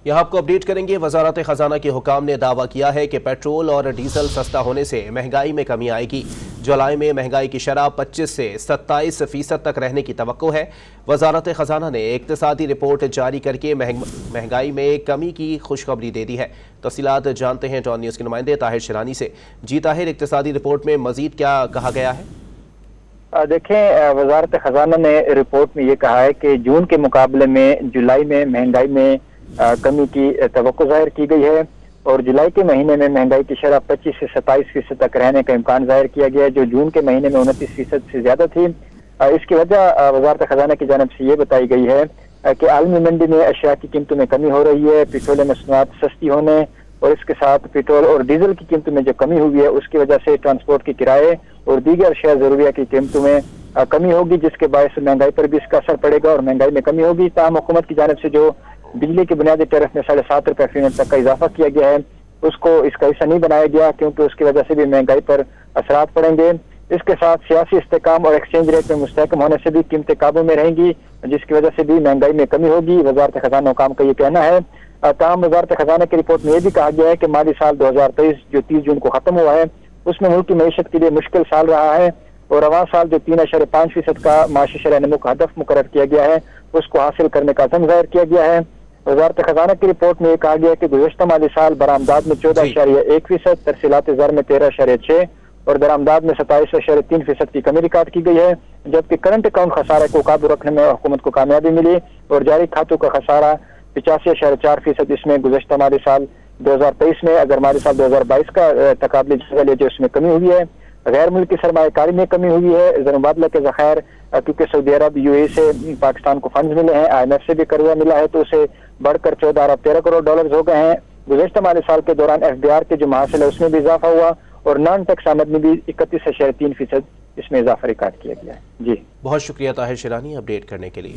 यहाँ आपको अपडेट करेंगे। वजारत खजाना के हुकाम ने दावा किया है कि पेट्रोल और डीजल सस्ता होने से महंगाई में कमी आएगी। जुलाई में महंगाई की शरह 25 से 27% तक रहने की तवक्को है। वजारत खजाना ने इक्तिसादी रिपोर्ट जारी करके महंगाई में कमी की खुशखबरी दे दी है। तफसीलात जानते हैं डॉन न्यूज़ के नुमाइंदे ताहिर शिरानी से। जी ताहिर, इक्तिसादी रिपोर्ट में मजीद क्या कहा गया है? देखें, वजारत खजाना ने रिपोर्ट में ये कहा है कि जून के मुकाबले में जुलाई में महंगाई में कमी की तवक्को जाहिर की गई है और जुलाई के महीने में महंगाई की शरह 25 से 27% तक रहने का इम्कान जाहिर किया गया है, जो जून के महीने में 29% से ज्यादा थी। इसकी वजह वजारत खजाना की जानिब से ये बताई गई है कि आलमी मंडी में अशिया की कीमतों में कमी हो रही है। पेट्रोलियम मसनूआत सस्ती होने और इसके साथ पेट्रोल और डीजल की कीमतों में जो कमी हुई है उसकी वजह से ट्रांसपोर्ट के किराए और दीगर अशिया जरूरिया की कीमतों में कमी होगी, जिसके बायस महंगाई पर भी इसका असर पड़ेगा और महंगाई में कमी होगी। ताहम हुकूमत की जानिब से जो बिजली के बुनियादी टैरिफ में 7.5 रुपए फी यूनिट तक का इजाफा किया गया है उसको इसका हिस्सा नहीं बनाया गया, क्योंकि उसकी वजह से भी महंगाई पर असरात पड़ेंगे। इसके साथ सियासी इस्तेकाम और एक्सचेंज रेट में मुस्तहकम होने से भी कीमतें काबू में रहेंगी, जिसकी वजह से भी महंगाई में कमी होगी, वजारत खजाना हुकाम का ये कहना है। ताहम वजारत खजाना की रिपोर्ट में यह भी कहा गया है कि माली साल 2023 जो 30 जून को खत्म हुआ है उसमें मुल्क की मईशत के लिए मुश्किल साल रहा है और रवां साल जो 3.5% का माशी शरह नमू का हदफ मुकर्रर किया गया है उसको हासिल करने का अज़म जाहिर किया गया है। वजारत खजाना की रिपोर्ट में यह कहा गया है कि गुज़श्ता माली साल बरामदाद में 14.1%, तरसीलात ज़र में 13.6% और दरामदाद में 27.3% की कमी रिकॉर्ड की गई है, जबकि करंट अकाउंट खसारे को काबू रखने में हुकूमत को कामयाबी मिली और जारी खातों का खसारा 85.4%। इसमें गुज़श्ता माली साल 2023 में अगर माली साल 2022 का तकाबली जायजा जो इसमें कमी हुई है। गैर मुल्की सरमायाकारी में कमी हुई है, ज़र-मुबादला के ज़खायर क्योंकि सऊदी अरब यूएई से पाकिस्तान को फंड मिले हैं, IMF से भी कर्जा मिला है तो उसे बढ़कर 14 अरब 13 करोड़ डॉलर हो गए हैं। गुज़श्ता माली साल के दौरान FDR के जो महासिल है उसमें भी इजाफा हुआ और नॉन टैक्स आमद में भी 31.3% इसमें इजाफा रिकॉर्ड किया गया है। जी बहुत शुक्रिया ताहिर शिरानी अपडेट करने के लिए।